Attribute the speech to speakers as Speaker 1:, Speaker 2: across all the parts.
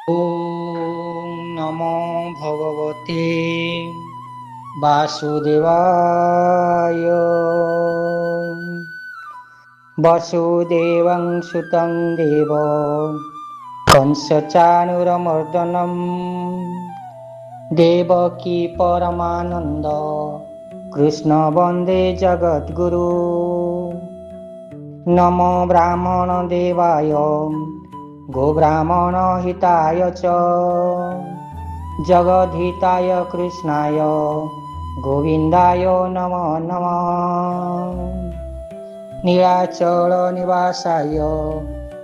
Speaker 1: ॐ नमो भगवते वासुदेवाय। वसुदेवं सुतं देवो कंसचाणूरमर्दनं देवकी परमानन्द कृष्ण वन्दे जगद्गुरु। नमो ब्राह्मण देवाय गोब्राह्मण हिताय च जगद्हिताय कृष्णाय गोविन्दाय नमो नमः। नीलाचल निवासाय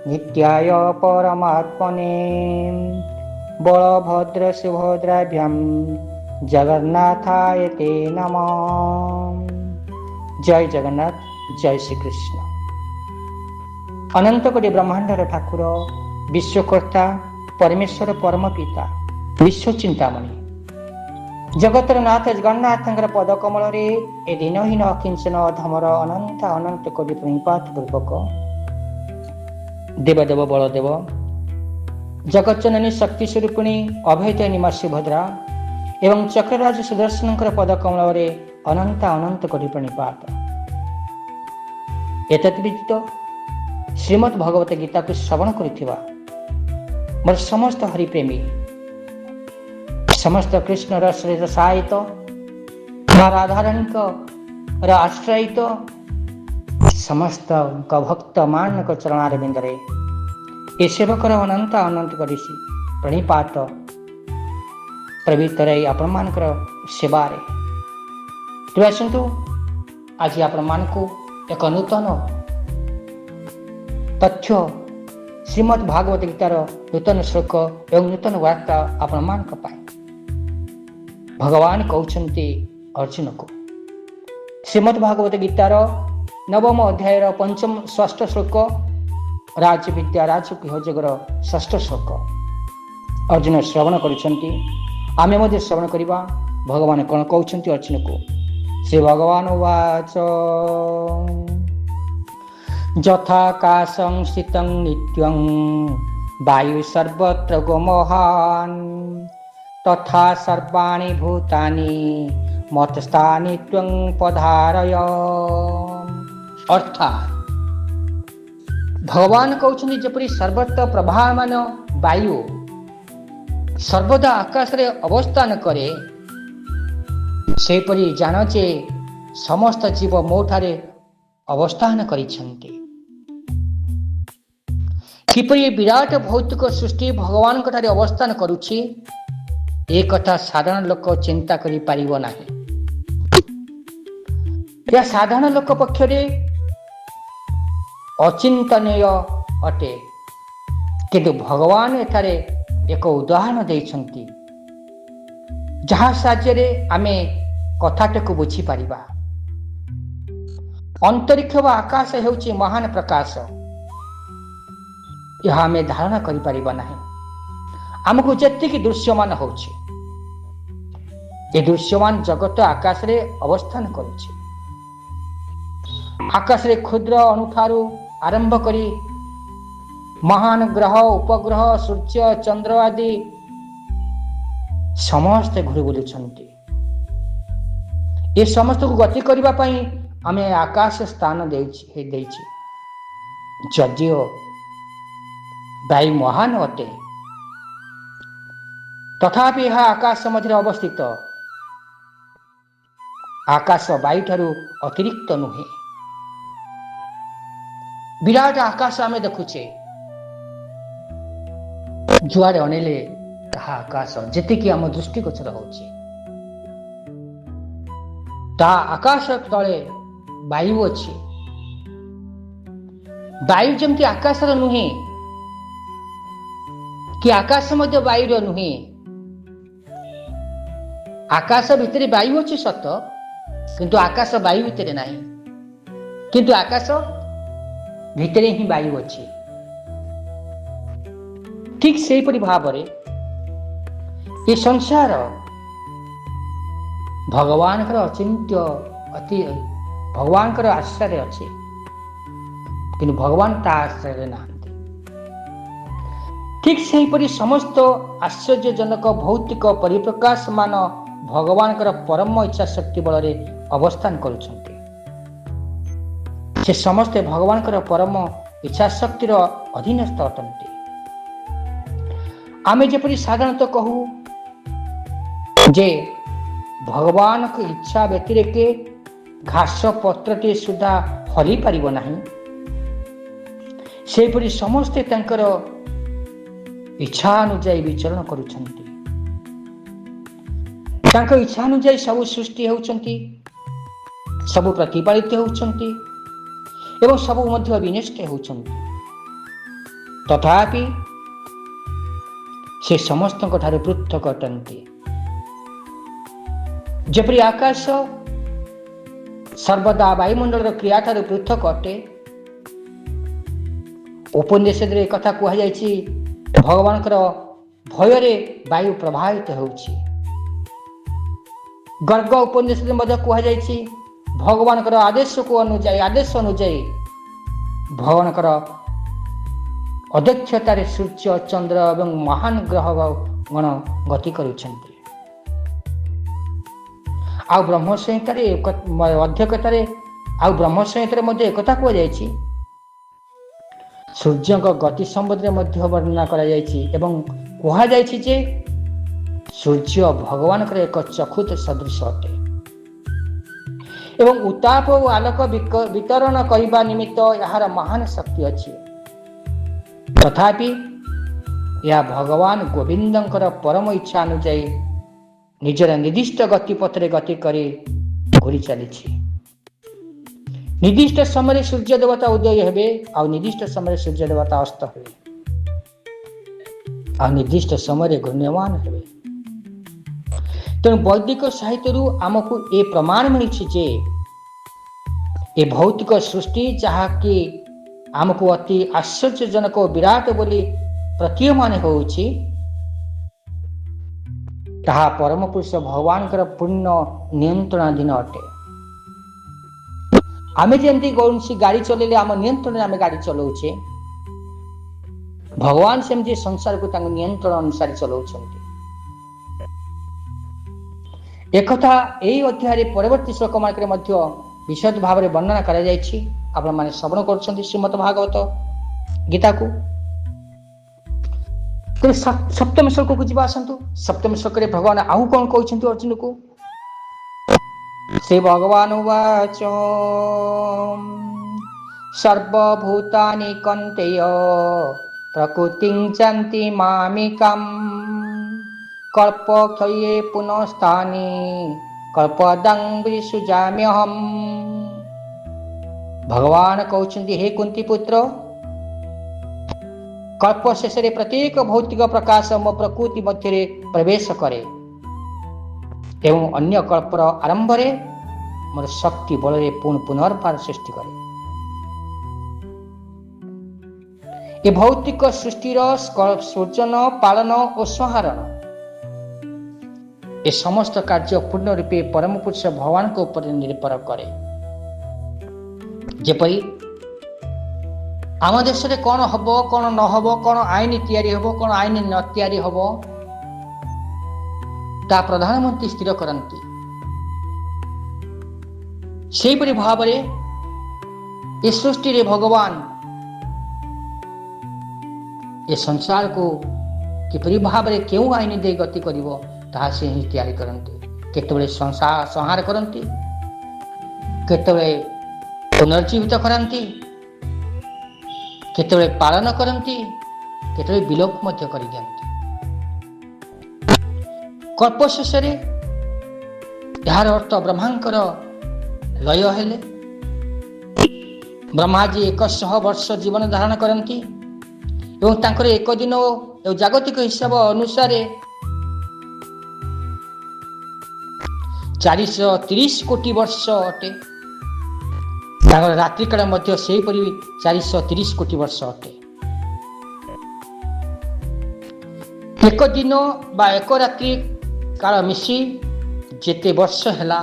Speaker 1: नित्याय परमात्मने बलभद्र सुभद्राभ्यां जगन्नाथाय ते नमः। जय जगन्नाथ, जय श्री कृष्ण। अनंत कोटि ब्रह्मांडर ठाकुर विश्वकर्ता परमेश्वर परम पिता विश्व चिंतामणि जगतर नाथ जगन्नाथ पदकमल ए दिनहीन अकिंचन अधमर अनंत अनंत कोटि प्रणिपात पूर्वक देवदेव बलदेव जगज्जननी शक्ति स्वरूपिणी अभयतनी माँ सुभद्रा एवं चक्रराज सुदर्शन पदकमल अनंत अनंत कोटि प्रणिपात। एतत् व्यतीत श्रीमद् भगवत गीता को श्रवण करिथिबा मोर समस्त हरिप्रेमी समस्त कृष्ण रस रसायित माँ राधाराणी आश्रयित समस्त भक्त मानक चरणारविंद ये सेवकर अनंत अनंत करी प्रणिपात प्रवृत्त रही आपण मानकर सेवारे। तेज आसतु आज आपण मानकु एक नूतन तथ्य श्रीमद् भागवत गीतार नूतन श्लोक एवं नूतन वार्ता आपण मानक पाए भगवान कहते अर्जुन को श्रीमद् भागवत गीतार नवम अध्यायर पंचम षष्ठ श्लोक राज विद्या राजयोगर षष्ठ श्लोक अर्जुन श्रवण करुछंती। आमे मध्य श्रवण करिबा भगवान कौन कहते अर्जुन को। श्री भगवान उवाच यथाकाशं स्थितं नित्यं वायु सर्वत्र गोमहान् तथा सर्वाणि भूतानि मत्स्थानि त्वं पधारय। अर्थात भगवान कहते जपरी सर्वत्र प्रभामान वायु सर्वदा आकाश रे अवस्थान करे सेपरी जान जे समस्त जीव मोठारे अवस्थान करिछन्ति। किपरि विराट भौतिक सृष्टि भगवान ठारे अवस्थान करुछि ए कथा साधारण लोक चिंता करि पारिबो नाही। या साधारण लोक पक्षरे अचिंतनीय अटे, किंतु भगवान एठारे एक उदाहरण देइछन्ति जहा साहाय्य आमे कथाटकु बुझी पारिबा। अंतरिक्ष व आकाश हेउछि महान प्रकाश, यह आमे धारणा करि पारिबा नाही। आमको जेतिकी दृश्यमान होछि ए दृश्यमान जगत आकाश रे अवस्थान करुछि। आकाश रे क्षुद्र अणुठारू आरंभ करी महान ग्रह उपग्रह सूर्य चंद्र आदि समस्त घुरी बुलुछन्ति। ए समस्त को गति करिबा पई आमे आकाश स्थान देइछि। जदियो वायु महान अटे तथापि यह आकाश मध्य अवस्थित आकाश वायु ठारू अतिरिक्त नुहे। विराट आकाश आमे देखुछे जुआड़े अनेले ताहा आकाश जेतिकी आम दृष्टिगोचर होछि ता आकाश तले वायु अछि। वायु जमती आकाशर नुहे कि आकाश मध्य वायुर नुहे। आकाश भितर वायु अछि सत, किंतु आकाश वायु भितर नाही, किंतु आकाश भितर ही वायु अछि। ठीक से परि भावरे ये संसार भगवान अचिंत्य अति भगवान आश्रय अच्छे कि भगवान ता आश्रय ना ଠିକ୍ ସେହିପରି ସମସ୍ତ ଆଶ୍ଚର୍ଯ୍ୟଜନକ ଭୌତିକ ପରିପ୍ରକାଶ ମାନ ଭଗବାନଙ୍କର ପରମ ଇଚ୍ଛା ଶକ୍ତି ବଳରେ ଅବସ୍ଥାନ କରୁଛନ୍ତି। ସେ ସମସ୍ତେ ଭଗବାନଙ୍କର ପରମ ଇଚ୍ଛା ଶକ୍ତିର ଅଧୀନସ୍ଥ ଅଟନ୍ତି। ଆମେ ଯେପରି ସାଧାରଣତଃ କହୁ ଯେ ଭଗବାନଙ୍କ ଇଚ୍ଛା ବ୍ୟତିରେକେ ଘାସ ପତ୍ରଟିଏ ସୁଦ୍ଧା ହଲି ପାରିବ ନାହିଁ, ସେହିପରି ସମସ୍ତେ ତାଙ୍କର ଇଚ୍ଛା ଅନୁଯାୟୀ ବିଚରଣ କରୁଛନ୍ତି। ତାଙ୍କ ଇଚ୍ଛା ଅନୁଯାୟୀ ସବୁ ସୃଷ୍ଟି ହେଉଛନ୍ତି, ସବୁ ପ୍ରତିପାଳିତ ହେଉଛନ୍ତି ଏବଂ ସବୁ ମଧ୍ୟ ବିନଷ୍ଟ ହେଉଛନ୍ତି। ତଥାପି ସେ ସମସ୍ତଙ୍କ ଠାରୁ ପୃଥକ ଅଟନ୍ତି। ଯେପରି ଆକାଶ ସର୍ବଦା ବାୟୁମଣ୍ଡଳର କ୍ରିୟା ଠାରୁ ପୃଥକ ଅଟେ, ଉପନିଷଦରେ ଏକଥା କୁହାଯାଇଛି, ଭଗବାନଙ୍କର ଭୟରେ ବାୟୁ ପ୍ରବାହିତ ହେଉଛି। ଗର୍ଗ ଉପନିଷଦରେ ମଧ୍ୟ କୁହାଯାଇଛି, ଭଗବାନଙ୍କର ଆଦେଶ ଅନୁଯାୟୀ ଭଗବାନଙ୍କର ଅଧ୍ୟକ୍ଷତାରେ ସୂର୍ଯ୍ୟ, ଚନ୍ଦ୍ର ଏବଂ ମହାନ ଗ୍ରହ ଗଣ ଗତି କରୁଛନ୍ତି। ଆଉ ବ୍ରହ୍ମ ସଂହିତାରେ ମଧ୍ୟ ଏକଥା କୁହାଯାଇଛି, ସୂର୍ଯ୍ୟଙ୍କ ଗତି ସମ୍ବନ୍ଧରେ ମଧ୍ୟ ବର୍ଣ୍ଣନା କରାଯାଇଛି ଏବଂ କୁହାଯାଇଛି ଯେ ସୂର୍ଯ୍ୟ ଭଗବାନଙ୍କର ଏକ ଚକ୍ଷୁ ସଦୃଶ ଅଟେ ଏବଂ ଉତ୍ତାପ ଓ ଆଲୋକ ବିତରଣ କରିବା ନିମିତ୍ତ ଏହାର ମହାନ ଶକ୍ତି ଅଛି। ତଥାପି ଏହା ଭଗବାନ ଗୋବିନ୍ଦଙ୍କର ପରମ ଇଚ୍ଛା ଅନୁଯାୟୀ ନିଜର ନିର୍ଦ୍ଦିଷ୍ଟ ଗତିପଥରେ ଗତି କରି ଘୁରି ଚାଲିଛି। ନିର୍ଦ୍ଦିଷ୍ଟ ସମୟରେ ସୂର୍ଯ୍ୟ ଦେବତା ଉଦୟ ହେବେ, ଆଉ ନିର୍ଦ୍ଦିଷ୍ଟ ସମୟରେ ସୂର୍ଯ୍ୟ ଦେବତା ଅସ୍ତ ହେବେ, ଆଉ ନିର୍ଦ୍ଦିଷ୍ଟ ସମୟରେ ଘୂର୍ଣ୍ଣୟମାନ ହେବେ। ତେଣୁ ବୈଦିକ ସାହିତ୍ୟରୁ ଆମକୁ ଏ ପ୍ରମାଣ ମିଳିଛି ଯେ ଏ ଭୌତିକ ସୃଷ୍ଟି, ଯାହାକି ଆମକୁ ଅତି ଆଶ୍ଚର୍ଯ୍ୟଜନକ ଓ ବିରାଟ ବୋଲି ପ୍ରତୀୟମାନ ହେଉଛି, ତାହା ପରମ ପୁରୁଷ ଭଗବାନଙ୍କର ପୂର୍ଣ୍ଣ ନିୟନ୍ତ୍ରଣାଧୀନ ଅଟେ। ଆମେ ଯେମିତି କୌଣସି ଗାଡ଼ି ଚଲେଇଲେ ଆମ ନିୟନ୍ତ୍ରଣରେ ଆମେ ଗାଡ଼ି ଚଲାଉଛେ, ଭଗବାନ ସେମିତି ସଂସାରକୁ ତାଙ୍କ ନିୟନ୍ତ୍ରଣ ଅନୁସାରେ ଚଲାଉଛନ୍ତି। ଏକଥା ଏହି ଅଧ୍ୟାୟରେ ପରବର୍ତ୍ତୀ ଶ୍ଲୋକମାନଙ୍କରେ ମଧ୍ୟ ବିଶଦ ଭାବରେ ବର୍ଣ୍ଣନା କରାଯାଇଛି। ଆପଣମାନେ ଶ୍ରବଣ କରୁଛନ୍ତି ଶ୍ରୀମଦ ଭାଗବତ ଗୀତାକୁ। ତେଣୁ ସପ୍ତମ ଶ୍ଲୋକକୁ ଯିବା ଆସନ୍ତୁ। ସପ୍ତମ ଶ୍ଲୋକରେ ଭଗବାନ ଆଉ କଣ କହିଛନ୍ତି ଅର୍ଜୁନକୁ? ଶ୍ରୀ ଭଗବାନ ଉବାଚ ସର୍ବଭୂତାନି କନ୍ତେୟ ପ୍ରକୃତିଂ ଚାନ୍ତି ମାମିକାମ୍ କଳ୍ପକ୍ଷୟେ ପୁନଃସ୍ଥାନି କଳ୍ପଦାଂ ବିସୃଜାମ୍ୟହମ୍। ଭଗବାନ କହୁଛନ୍ତି, ହେ କୁନ୍ତୀ ପୁତ୍ର, କଳ୍ପ ଶେଷରେ ପ୍ରତ୍ୟେକ ଭୌତିକ ପ୍ରକାଶ ମୋ ପ୍ରକୃତି ମଧ୍ୟରେ ପ୍ରବେଶ କରେ ଏବଂ ଅନ୍ୟ କଳ୍ପର ଆରମ୍ଭରେ ମୋର ଶକ୍ତି ବଳରେ ପୁନର୍ବାର ସୃଷ୍ଟି କରେ। ଏ ଭୌତିକ ସୃଷ୍ଟିର ସୃଜନ, ପାଳନ ଓ ସଂହାରଣ, ଏ ସମସ୍ତ କାର୍ଯ୍ୟ ପୂର୍ଣ୍ଣ ରୂପେ ପରମ ପୁରୁଷ ଭଗବାନଙ୍କ ଉପରେ ନିର୍ଭର କରେ। ଯେପରି ଆମ ଦେଶରେ କଣ ହବ, କଣ ନହବ, କଣ ଆଇନ ତିଆରି ହବ, କଣ ଆଇନ ନ ତିଆରି ହବ, ତା ପ୍ରଧାନମନ୍ତ୍ରୀ ସ୍ଥିର କରନ୍ତି। ସେହିପରି ଭାବରେ ଏ ସୃଷ୍ଟିରେ ଭଗବାନ ଏ ସଂସାରକୁ କିପରି ଭାବରେ କେଉଁ ଆଇନ ଦେଇ ଗତି କରିବ, ତାହା ସେ ହିଁ ତିଆରି କରନ୍ତି। କେତେବେଳେ ସଂହାର କରନ୍ତି, କେତେବେଳେ ପୁନର୍ଜୀବିତ କରାନ୍ତି, କେତେବେଳେ ପାଳନ କରନ୍ତି, କେତେବେଳେ ବିଲୋପ ମଧ୍ୟ କରିଦିଅନ୍ତି। କଳ୍ପ ଶେଷରେ ଏହାର ଅର୍ଥ ବ୍ରହ୍ମାଙ୍କର ଲୟ ହେଲେ ବ୍ରହ୍ମାଜୀ 100 ବର୍ଷ ଜୀବନ ଧାରଣ କରନ୍ତି ଏବଂ ତାଙ୍କର ଏକ ଦିନ ଓ ଜାଗତିକ ହିସାବ ଅନୁସାରେ 430 କୋଟି ବର୍ଷ ଅଟେ। ତାଙ୍କର ରାତ୍ରିକାଳ ମଧ୍ୟ ସେହିପରି 430 କୋଟି ବର୍ଷ ଅଟେ। ଏକ ଦିନ ବା ଏକ ରାତ୍ରି କାଳ ମିଶି ଯେତେ ବର୍ଷ ହେଲା,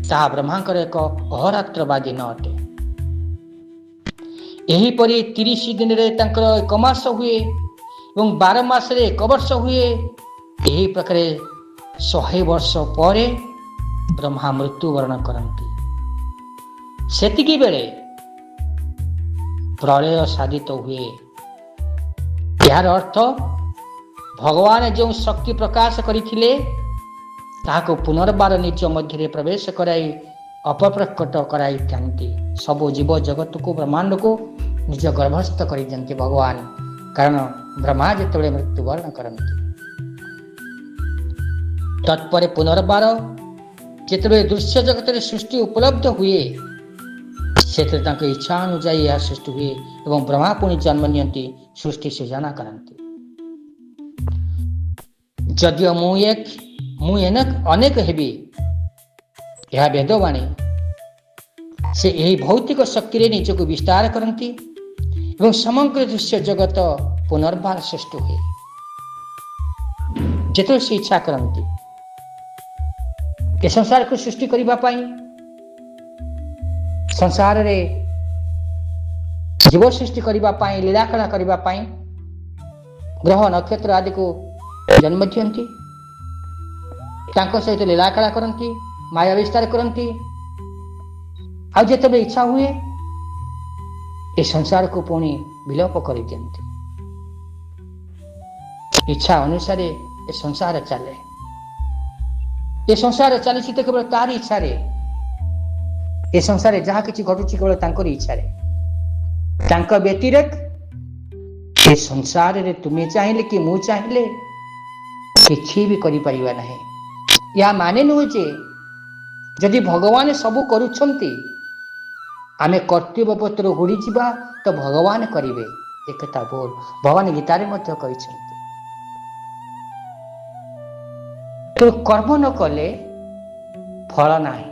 Speaker 1: ତାହା ବ୍ରହ୍ମାଙ୍କର ଏକ ଅହରାତ୍ର ବା ଦିନ ଅଟେ। ଏହିପରି 30 ଦିନରେ ତାଙ୍କର 1 ମାସ ହୁଏ ଏବଂ 12 ମାସରେ 1 ବର୍ଷ ହୁଏ। ଏହି ପ୍ରକାର 100 ବର୍ଷ ପରେ ବ୍ରହ୍ମା ମୃତ୍ୟୁବରଣ କରନ୍ତି। ସେତିକି ବେଳେ ପ୍ରଳୟ ସାଧିତ ହୁଏ। ଏହାର ଅର୍ଥ ଭଗବାନ ଯେଉଁ ଶକ୍ତି ପ୍ରକାଶ କରିଥିଲେ ତାହାକୁ ପୁନର୍ବାର ନିଜ ମଧ୍ୟରେ ପ୍ରବେଶ କରାଇ ଅପପ୍ରକଟ କରାଇଥାନ୍ତି। ସବୁ ଜୀବ ଜଗତକୁ ବ୍ରହ୍ମାଣ୍ଡକୁ ନିଜ ଗର୍ଭସ୍ଥ କରିଦିଅନ୍ତି ଭଗବାନ। କାରଣ ବ୍ରହ୍ମା ଯେତେବେଳେ ମୃତ୍ୟୁବରଣ କରନ୍ତି, ତତ୍ପରେ ପୁନର୍ବାର ଯେତେବେଳେ ଦୃଶ୍ୟ ଜଗତରେ ସୃଷ୍ଟି ଉପଲବ୍ଧ ହୁଏ, ସେଥିରେ ତାଙ୍କ ଇଚ୍ଛା ଅନୁଯାୟୀ ଏହା ସୃଷ୍ଟି ହୁଏ ଏବଂ ବ୍ରହ୍ମା ପୁଣି ଜନ୍ମ ନିଅନ୍ତି, ସୃଷ୍ଟି ସୃଜନା କରନ୍ତି। ଯଦିଓ ମୁଁ ଅନେକ ହେବି, ଏହା ବେଦବାଣୀ। ସେ ଏହି ଭୌତିକ ଶକ୍ତିରେ ନିଜକୁ ବିସ୍ତାର କରନ୍ତି ଏବଂ ସମଗ୍ର ଦୃଶ୍ୟ ଜଗତ ପୁନର୍ବାର ସୃଷ୍ଟି ହୁଏ। ଯେତେବେଳେ ସେ ଇଚ୍ଛା କରନ୍ତି ଏ ସଂସାରକୁ ସୃଷ୍ଟି କରିବା ପାଇଁ, ସଂସାରରେ ଜୀବ ସୃଷ୍ଟି କରିବା ପାଇଁ, ଲୀଳାଖେଳା କରିବା ପାଇଁ ଗ୍ରହ ନକ୍ଷତ୍ର ଆଦିକୁ ଜନ୍ମ ଦିଅନ୍ତି, ତାଙ୍କ ସହିତ ଲୀଳାଖେଳା କରନ୍ତି, ମାୟା ବିସ୍ତାର କରନ୍ତି। ଆଉ ଯେତେବେଳେ ଇଚ୍ଛା ହୁଏ ଏ ସଂସାରକୁ ପୁଣି ବିଲୋପ କରିଦିଅନ୍ତି। ଇଚ୍ଛା ଅନୁସାରେ ଏ ସଂସାର ଚାଲେ। ଏ ସଂସାର ଚାଲିଛି ତ କେବଳ ତାରି ଇଚ୍ଛାରେ। ଏ ସଂସାରରେ ଯାହା କିଛି ଘଟୁଛି କେବଳ ତାଙ୍କରି ଇଚ୍ଛାରେ। ତାଙ୍କ ବ୍ୟତିରେକ ଏ ସଂସାରରେ ତୁମେ ଚାହିଁଲେ କି ମୁଁ ଚାହିଁଲେ କିଛି ବି କରିପାରିବା ନାହିଁ। ଏହା ମାନେ ନୁହେଁ ଯେ ଯଦି ଭଗବାନ ସବୁ କରୁଛନ୍ତି ଆମେ କର୍ତ୍ତବ୍ୟ ପତ୍ର ହୁଡ଼ିଯିବା ତ ଭଗବାନ କରିବେ, ଏକଥା ଭୁଲ। ଭଗବାନ ଗୀତାରେ ମଧ୍ୟ କହିଛନ୍ତି, ତୁ କର୍ମ ନ କଲେ ଫଳ ନାହିଁ।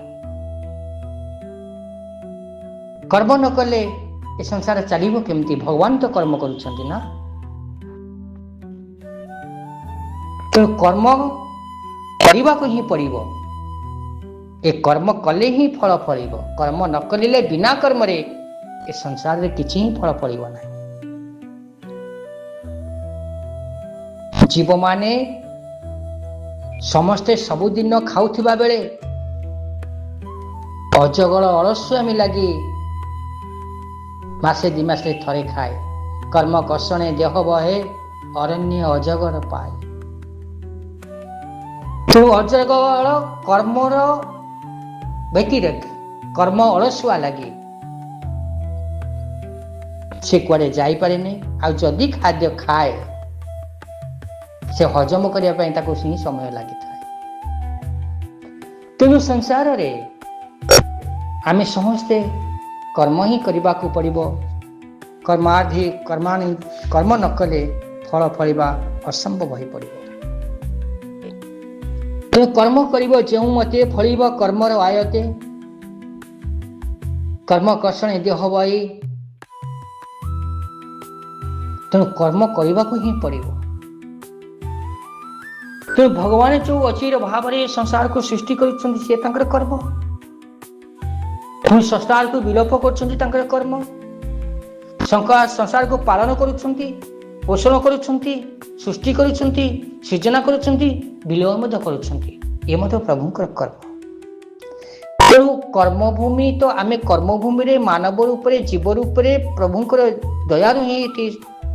Speaker 1: କର୍ମ ନ କଲେ ଏ ସଂସାର ଚାଲିବ କେମିତି? ଭଗବାନ ତ କର୍ମ କରୁଛନ୍ତି ନା। ତେଣୁ କର୍ମ କରିବାକୁ ହିଁ ପଡ଼ିବ। ଏ କର୍ମ କଲେ ହିଁ ଫଳ ଫଳିବ। କର୍ମ ନ କଲେ ବିନା କର୍ମରେ ଏ ସଂସାରରେ କିଛି ହିଁ ଫଳ ଫଳିବ ନାହିଁ। ଜୀବମାନେ ସମସ୍ତେ ସବୁଦିନ ଖାଉଥିବା ବେଳେ ଅଜଗଳ ଅଳସୁଆମୀ ଲାଗି ମାସେ 2 ମାସରେ ଥରେ ଖାଏ। କର୍ମ କଷଣେ ଦେହ ବହେ, ଅରଣ୍ୟ ଅଜଗର ପାଏ। ତେଣୁ ଅଜଗଳ କର୍ମର ବ୍ୟତିରେକ, କର୍ମ ଅଳସୁଆ ଲାଗି ସେ କୁଆଡ଼େ ଯାଇପାରେନି। ଆଉ ଯଦି ଖାଦ୍ୟ ଖାଏ ସେ ହଜମ କରିବା ପାଇଁ ତାକୁ ହିଁ ସମୟ ଲାଗିଥାଏ। ତେଣୁ ସଂସାରରେ ଆମେ ସମସ୍ତେ କର୍ମ ହିଁ କରିବାକୁ ପଡ଼ିବ। କର୍ମ ନ କଲେ ଫଳ ଫଳିବା ଅସମ୍ଭବ ହୋଇପଡ଼ିବ। ତେଣୁ କର୍ମ କରିବ ଯେଉଁ ମତେ, ଫଳିବ କର୍ମର ଆୟତେ। କର୍ମ କଷଣେ ଦେହ ବହି। ତେଣୁ କର୍ମ କରିବାକୁ ହିଁ ପଡ଼ିବ। ତେଣୁ ଭଗବାନ ଯେଉଁ ଅଚିର ଭାବରେ ସଂସାରକୁ ସୃଷ୍ଟି କରିଛନ୍ତି ସେ ତାଙ୍କର କର୍ମ। ପୁଣି ସଂସାରକୁ ବିଲୋପ କରୁଛନ୍ତି ତାଙ୍କର କର୍ମ। ସଂସାରକୁ ପାଳନ କରୁଛନ୍ତି, ପୋଷଣ କରୁଛନ୍ତି, ସୃଷ୍ଟି କରୁଛନ୍ତି, ସୃଜନା କରୁଛନ୍ତି, ବିଲୋପ ମଧ୍ୟ କରୁଛନ୍ତି। ଏ ମଧ୍ୟ ପ୍ରଭୁଙ୍କର କର୍ମ। ତେଣୁ କର୍ମଭୂମି ତ ଆମେ କର୍ମଭୂମିରେ ମାନବ ରୂପରେ, ଜୀବ ରୂପରେ ପ୍ରଭୁଙ୍କର ଦୟାରୁ ହିଁ ଏଠି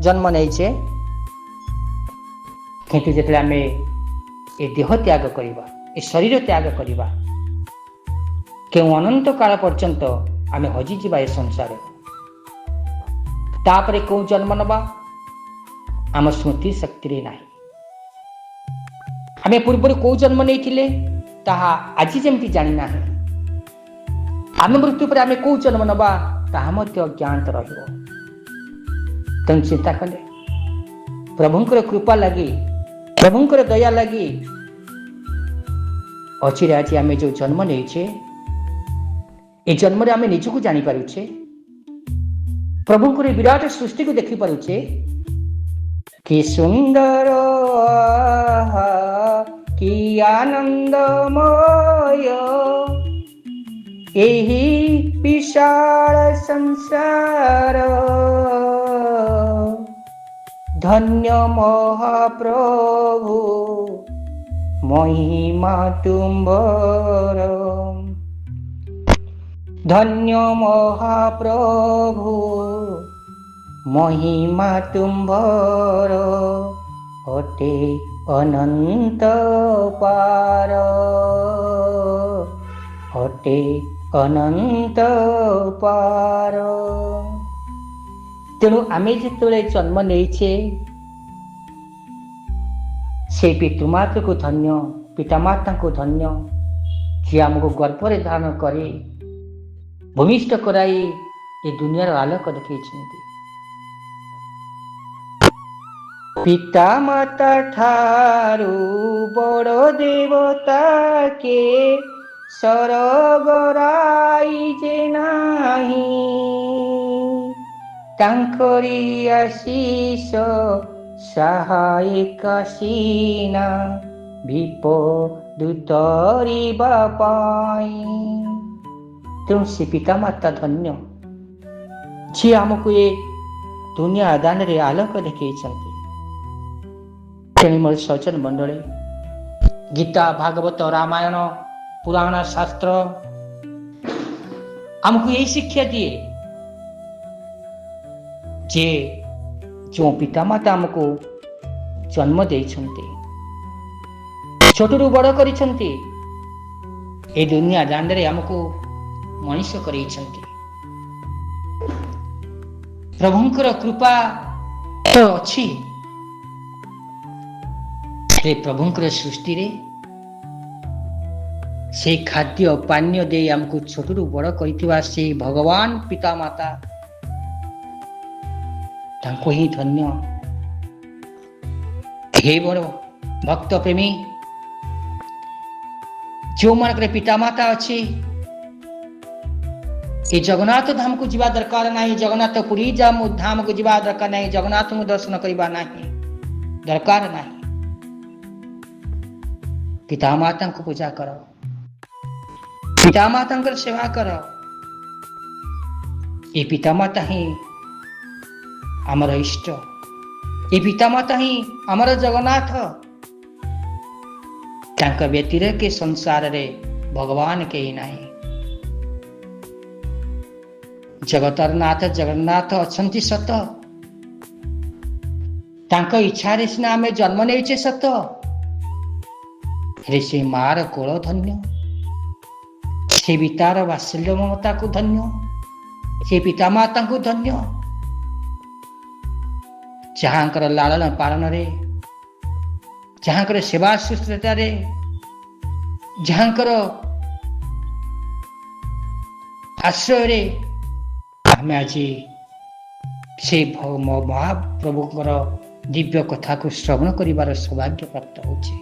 Speaker 1: ଜନ୍ମ ନେଇଛେ। କିନ୍ତୁ ଯେତେବେଳେ ଆମେ ଏ ଦେହ ତ୍ୟାଗ କରିବା, ଏ ଶରୀର ତ୍ୟାଗ କରିବା, କେଉଁ ଅନନ୍ତ କାଳ ପର୍ଯ୍ୟନ୍ତ ଆମେ ହଜିଯିବା ଏ ସଂସାର। ତାପରେ କୋଉ ଜନ୍ମ ନେବା ଆମ ସ୍ମୃତି ଶକ୍ତିରେ ନାହିଁ। ଆମେ ପୂର୍ବରୁ କୋଉ ଜନ୍ମ ନେଇଥିଲେ ତାହା ଆଜି ଯେମିତି ଜାଣିନାହିଁ। ଆମେ ମୃତ୍ୟୁ ପରେ ଆମେ କୋଉ ଜନ୍ମ ନେବା ତାହା ମଧ୍ୟ ଅଜ୍ଞାତ ରହିବ। ତେଣୁ ଚିନ୍ତା କଲେ ପ୍ରଭୁଙ୍କର କୃପା ଲାଗି, ପ୍ରଭୁଙ୍କର ଦୟା ଲାଗି ଅଚିରେ ଆଜି ଆମେ ଯେଉଁ ଜନ୍ମ ନେଇଛେ, ଏ ଜନ୍ମରେ ଆମେ ନିଜକୁ ଜାଣିପାରୁଛେ, ପ୍ରଭୁଙ୍କର ବିରାଟ ସୃଷ୍ଟିକୁ ଦେଖିପାରୁଛେ। କି ସୁନ୍ଦର କି ଆନନ୍ଦମୟ ଏହି ବିଶାଳ ସଂସାର। ଧନ୍ୟ ମହାପ୍ରଭୁ ମହିମା ତୁମ୍ଭର। ଧନ୍ୟ ମହାପ୍ରଭୁ ମହିମା ତୁମ୍ଭର, ଅଟେ ଅନନ୍ତ ପାର, ଅଟେ ଅନନ୍ତ ପାର। ତେଣୁ ଆମେ ଯେତେବେଳେ ଜନ୍ମ ନେଇଛେ ସେ ପିତୃମାତୃକୁ ଧନ୍ୟ, ପିତାମାତାଙ୍କୁ ଧନ୍ୟ, ଯିଏ ଆମକୁ ଗର୍ଭରେ ଧାରଣ କରି ଭୂମିଷ୍ଠ କରାଇ ଏ ଦୁନିଆର ଆଲୋକ ଦେଖେଇଛନ୍ତି। ପିତା ମାତା ଠାରୁ ବଡ଼ ଦେବତା କେ ସରଗରାଇ ଯେ ନାହିଁ, ତାଙ୍କରି ଆଶିଷ ସହାୟିକା ସିନା ବିପଦ ତରିବା ପାଇଁ। ତେଣୁ ସେ ପିତାମାତା ଧନ୍ୟ, ଯିଏ ଆମକୁ ଏ ଦୁନିଆ ଦାନରେ ଆଲୋକ ଦେଖେଇଛନ୍ତି। ତେଣୁ ମୋର ସଜ୍ଜନ ମଣ୍ଡଳୀ, ଗୀତା, ଭାଗବତ, ରାମାୟଣ, ପୁରାଣ, ଶାସ୍ତ୍ର ଆମକୁ ଏହି ଶିକ୍ଷା ଦିଏ ଯେ ଯେଉଁ ପିତାମାତା ଆମକୁ ଜନ୍ମ ଦେଇଛନ୍ତି, ଛୋଟରୁ ବଡ଼ କରିଛନ୍ତି, ଏ ଦୁନିଆ ଦାଣ୍ଡରେ ଆମକୁ ମଣିଷ କରେଇଛନ୍ତି। ପ୍ରଭୁଙ୍କର କୃପା ତ ଅଛି, ସେ ପ୍ରଭୁଙ୍କର ସୃଷ୍ଟିରେ ସେଇ ଖାଦ୍ୟ ପାନୀୟ ଦେଇ ଆମକୁ ଛୋଟରୁ ବଡ଼ କରିଥିବା ସେଇ ଭଗବାନ ପିତାମାତା, ତାଙ୍କୁ ହିଁ ଧନ୍ୟ। ହେ ବଡ଼ ଭକ୍ତ ପ୍ରେମୀ, ଯେଉଁମାନଙ୍କର ପିତାମାତା ଅଛି, ଏ ଜଗନ୍ନାଥ ଧାମକୁ ଯିବା ଦରକାର ନାହିଁ, ଜଗନ୍ନାଥ ପୁରୀ ଧାମକୁ ଯିବା ଦରକାର ନାହିଁ, ଜଗନ୍ନାଥଙ୍କୁ ଦର୍ଶନ କରିବା ନାହିଁ, ଦରକାର ନାହିଁ। ପିତାମାତାଙ୍କୁ ପୂଜା କର, ପିତାମାତାଙ୍କର ସେବା କର। ଏ ପିତାମାତା ହିଁ ଆମର ଇଷ୍ଟ, ଏ ପିତାମାତା ହିଁ ଆମର ଜଗନ୍ନାଥ। ତାଙ୍କ ବ୍ୟତିରେକେ ସଂସାରରେ ଭଗବାନ କେହି ନାହିଁ। ଜଗତର ନାଥ ଜଗନ୍ନାଥ ଅଛନ୍ତି ସତ, ତାଙ୍କ ଇଚ୍ଛାରେ ସିନା ଆମେ ଜନ୍ମ ନେଇଛେ ସତ, ହେଲେ ସେ ମାର କୋଳ ଧନ୍ୟ, ସେ ପିତାର ବାତ୍ସଲ୍ୟ ମମତାକୁ ଧନ୍ୟ, ସେ ପିତାମାତାଙ୍କୁ ଧନ୍ୟ, ଯାହାଙ୍କର ଲାଳନ ପାଳନରେ, ଯାହାଙ୍କର ସେବା ଶୁଶ୍ରୂଷାରେ, ଯାହାଙ୍କର ଆଶ୍ରୟରେ ଆମେ ଆଜି ସେ ମହାପ୍ରଭୁଙ୍କର ଦିବ୍ୟ କଥାକୁ ଶ୍ରବଣ କରିବାର ସୌଭାଗ୍ୟ ପ୍ରାପ୍ତ ହେଉଛି,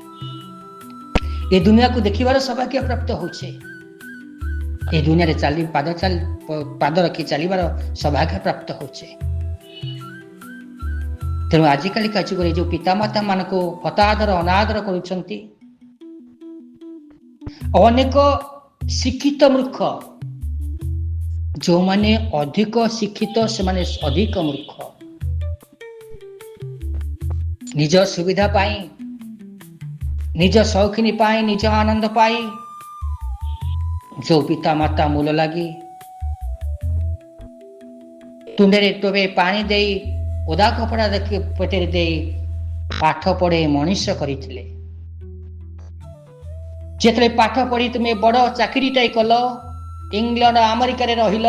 Speaker 1: ଏ ଦୁନିଆକୁ ଦେଖିବାର ସୌଭାଗ୍ୟ ପ୍ରାପ୍ତ ହେଉଛି, ଏ ଦୁନିଆରେ ପାଦ ରଖି ଚାଲିବାର ସୌଭାଗ୍ୟ ପ୍ରାପ୍ତ ହେଉଛି। ତେଣୁ ଆଜିକାଲିକା ଯୁଗରେ ଯେଉଁ ପିତାମାତା ମାନଙ୍କୁ ହତାଦର ଅନାଦର କରୁଛନ୍ତି, ଅନେକ ଶିକ୍ଷିତ ମୂର୍ଖ, ଯେଉଁମାନେ ଅଧିକ ଶିକ୍ଷିତ ସେମାନେ ଅଧିକ ମୂର୍ଖ, ନିଜ ସୁବିଧା ପାଇଁ, ନିଜ ସୌଖିନୀ ପାଇଁ, ନିଜ ଆନନ୍ଦ ପାଇଁ ଯେଉଁ ପିତାମାତା ମୂଲ ଲାଗି ତୁଣ୍ଡରେ ଟୋପେ ପାଣି ଦେଇ ଓଦା କପଡ଼ା ପେଟରେ ଦେଇ ପାଠ ପଢ଼େଇ ମଣିଷ କରିଥିଲେ। ଯେତେବେଳେ ପାଠ ପଢ଼ି ତୁମେ ବଡ଼ ଚାକିରିଟାଏ କଲ, ଇଂଲଣ୍ଡ ଆମେରିକାରେ ରହିଲ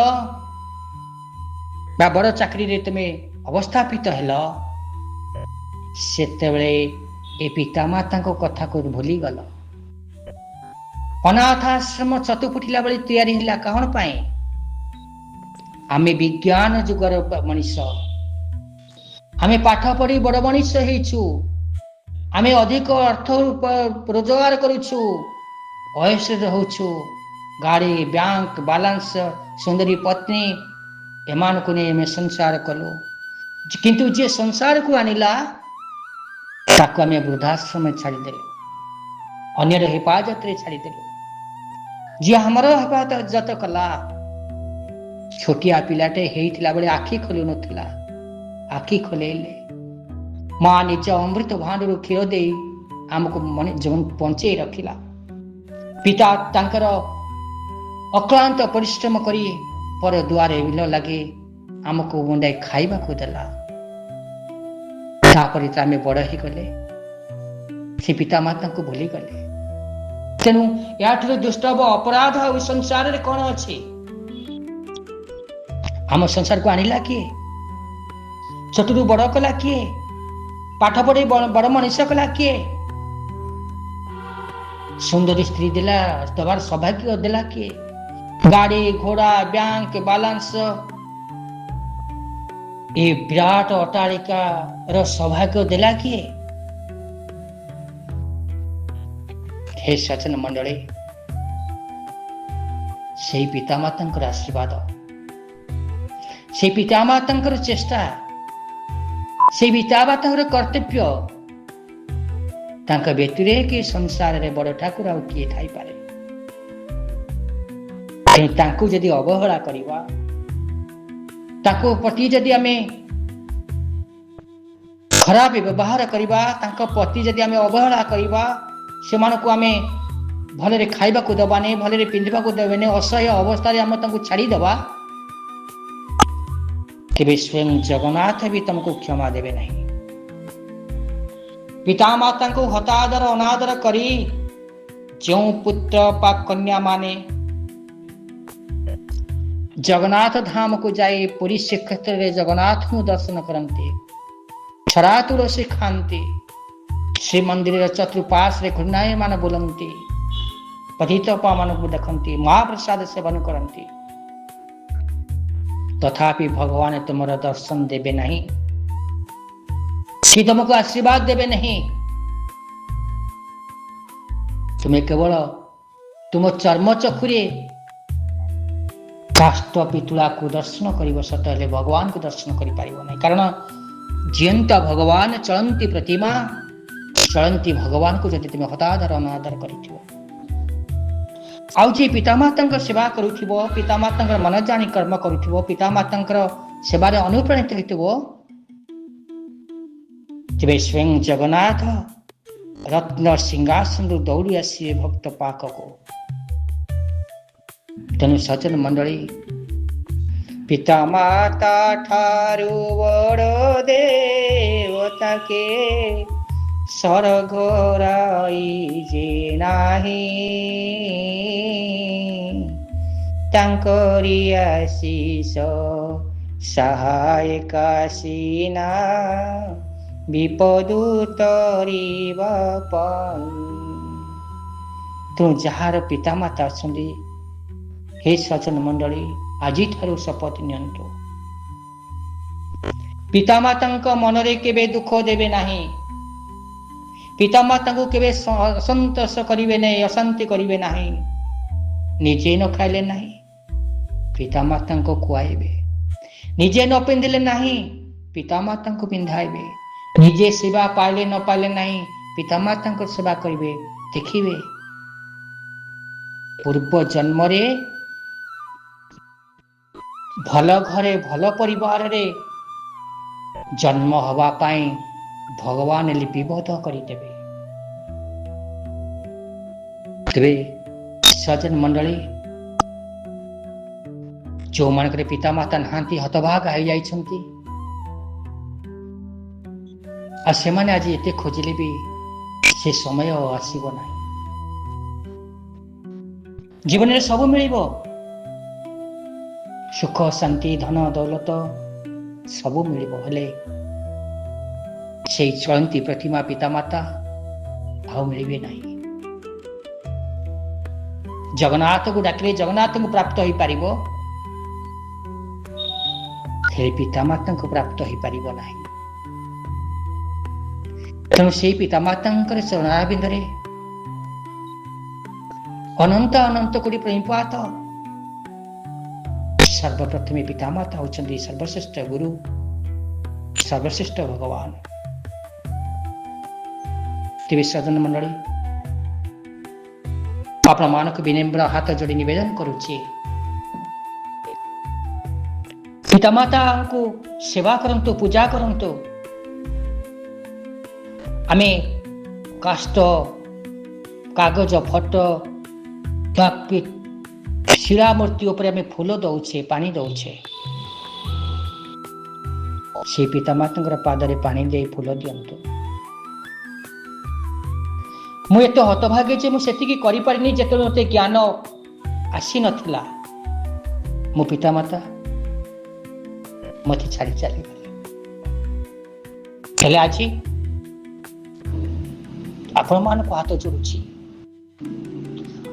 Speaker 1: ବା ବଡ଼ ଚାକିରିରେ ତୁମେ ଅବସ୍ଥାପିତ ହେଲ, ସେତେବେଳେ ଏ ପିତାମାତାଙ୍କ କଥାକୁ ଭୁଲିଗଲ। ଅନାଥ ଆଶ୍ରମ ଚତୁ ଫୁଟିଲା ବେଳେ ତିଆରି ହେଲା କଣ ପାଇଁ? ଆମେ ବିଜ୍ଞାନ ଯୁଗର ମଣିଷ, ଆମେ ପାଠ ପଢ଼ି ବଡ଼ ମଣିଷ ହେଇଛୁ, ଆମେ ଅଧିକ ଅର୍ଥ ରୋଜଗାର କରୁଛୁ, ଐଶ୍ୱର୍ଯ୍ୟ ହଉଛୁ, ଗାଡ଼ି, ବ୍ୟାଙ୍କ ବାଲାନ୍ସ, ସୁନ୍ଦରୀ ପତ୍ନୀ, ଏମାନଙ୍କୁ ନେଇ ଆମେ ସଂସାର କଲୁ। କିନ୍ତୁ ଯିଏ ସଂସାରକୁ ଆଣିଲା ତାକୁ ଆମେ ବୃଦ୍ଧାଶ୍ରମ ଛାଡ଼ିଦେଲୁ, ଅନ୍ୟର ହେପାଜତରେ ଛାଡ଼ିଦେଲୁ। ଯିଏ ଆମର ହେପାଜତ କଲା, ଛୋଟିଆ ପିଲାଟେ ହେଇଥିଲା ବେଳେ ଆଖି ଖୋଲୁ ନଥିଲା, ଆଖି ଖୋଲେଇଲେ। माँ निज अमृत भांडरू क्षीर दे आमको जीवन बंचई रखिला। पिता तांकर अक्लांत परिश्रम करी पर दुआरे बिल लगे आमको मुंडाई खाइबा को देला। तापरे आमे बड़ ही गले, से पिता माता को भूली गले। तेणु याठू दुष्टव अपराध और संसार रे कौन अच्छे? आम संसार को आनिला किए? छोटू बड़ कला किए? पाठ पढ़े बड़ मनीष कला किए? सुंदरी स्त्री दिला दबार सौभाग्य दिला किए? गाड़ी घोड़ा बैंक बालांस ये विराट अट्टालिका रो सौभाग्य दिला किए? हे सज्जन मंडली, से पितामाता आशीर्वाद, से पितामाता चेष्टा, से पितामाता कर्तव्य तांका व्यतीरे कि संसार रे बड़ ठाकुर आउ किए थाई पारे। तांको जदि अवहेला करिवा, तांको प्रति जदि आमे खराब व्यवहार करिवा, तांको प्रति जदि आमे अवहेला करिवा, सेमानकु आमे भलरे खाइबा को दबाने, भलरे पिंधिबा को देबेने, असह्य अवस्था रे आमे तांको छाड़ी दबा, तेबे स्वयं जगन्नाथ भी तुमको क्षमा देबे नहीं। पिता माता को हतादर अनादर करी जो पुत्र पा कन्या माने जगन्नाथ धाम को जाए, पुरी श्रीक्षेत्र रे जगन्नाथ को दर्शन करते, छरा तुलसी खाते, श्री मंदिर चतुर्पाश रे घूर्णायमान बोलती, पतित पावन को देखती, महाप्रसाद सेवन करती, तथापि भगवान तुमरा दर्शन देवे नहीं, कि तुमको आशीर्वाद देवे नहीं। तुम्हें केवल तुम चर्म चक्षुरे काष्ठ पितुला को दर्शन कर सत हेले भगवान को दर्शन कर पारिबो नहीं। कारण जीवंत भगवान चलंती प्रतिमा, चलंती भगवान को जदि तुम्हें हतादर अनादर करिथिबो, आउ जे पितामाता सेवा करुथिबो, पितामाता मन जानी कर्म करुथिबो, पितामाता सेवारे अनुप्राणित होइथिबो, तेबे स्वयं जगन्नाथ रत्न सिंहासन दौड़ी आसिए भक्त पाखको। तेणु सज्जन मंडली, पिता माता ठारू बड़ देवता के स्वर्ग राई जे नाही, तांकरी आशीष सहायका सीना विपदु तरिबा पाई। तेणु जार पिता माता अछंती, हे सज्जन मंडली, आज ठारू शपथ नियंतु, पिता माता मन रे केबे दुख देबे नहीं, पिता माता को केबे असंतोष करिवे नहीं, अशांति करिवे नहीं, निजे न खाइले नहीं पिता माता को खुआइबे, निजे न पिंधिले नहीं पिता माता को पिंधाइबे, निजे सेवा पाइले न पाइले नहीं पिता माता को सेवा करिवे। देखिबे पूर्व जन्म रे भल घरे भल परिवार रे जन्म हवा पाई भगवान लिपिबद्ध करदेवे। तेरे सज्जन मंडली, जो मानक पिता माता नहांती हतभाग आई जाइछंती, आ सेमाने आज एते खोजिले भी से समय आसीबो नाही। जीवन रे सब मिलिबो, सुख शांति धन दौलत सब मिलिबो, हेले से चलंती प्रतिमा पिता माता भाव मिलिबे नाही। जगन्नाथ को डाकिले जगन्नाथ को प्राप्त हो पारिबो, हे पिता माता को प्राप्त हो पारिबो नाही। तेणु से पिता माता चरणारविंदरे अनंत अनंत कोटी प्रेमपात। सर्वप्रथमे पिता माता होचंदी सर्वश्रेष्ठ गुरु, सर्वश्रेष्ठ भगवान। तेबे सज्जन मंडली, आपण मानक विनम्र हाथ जोड़ी निवेदन करुचे, पिता माता को सेवा करंतु, पूजा करंतु, आमे काष्ठ कागज फटो शिला मूर्ति उपरे आमे फूल दौचे पानी दौचे से पितामाता पादरे पानी दे फूल दियंतु मु एत हतभागे जे मुझे करिपारिनी जेते मते ज्ञान आसी नथिला मो पितामाता मते छाड़ी चली गले आज आपण मान को हाथ जोड़ुछि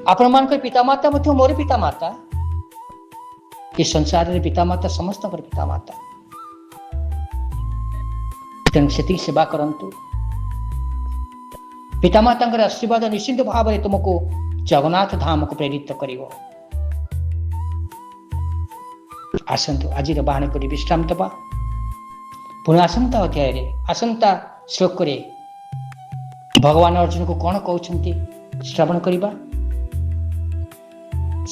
Speaker 1: आपण मान को पितामाता मते मोर पितामाता ये संसार रे पितामाता समस्त पर पितामाता तेणु से सेवा करंतु पितामाता आशीर्वाद निश्चिंत भाव में तुमको जगन्नाथ धाम को प्रेरित करिवो आसंतु आज बाहन कर विश्राम दबा पुनः आसंता अध्याय रे आसंता श्लोक रे भगवान अर्जुन को कौन कहउछंती श्रवण करिबा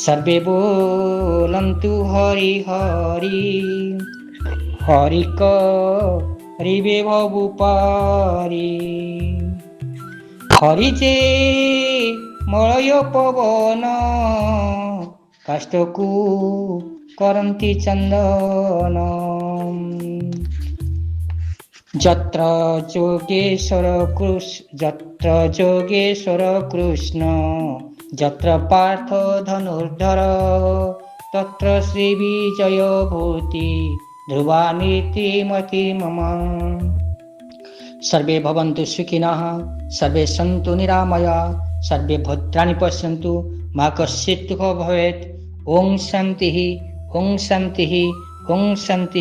Speaker 1: सर्वे बोलंतु हरि हरि हरि करिवे भवुपारी हरि जे मलय पवन काष्ठकु करन्ति चंदन जत्र जोगेश्वर कृष्ण जत्र पार्थ धनुर्धर तत्र श्री विजय भूति ध्रुवानीति मति मम सर्वे भवन्तु सुखिनः सर्वे सन्तु निरामयाः सर्वे भद्राणि पश्यन्तु मा कश्चित् दुःखं भवेत् ओम शांति ओम शांति ओम शांति।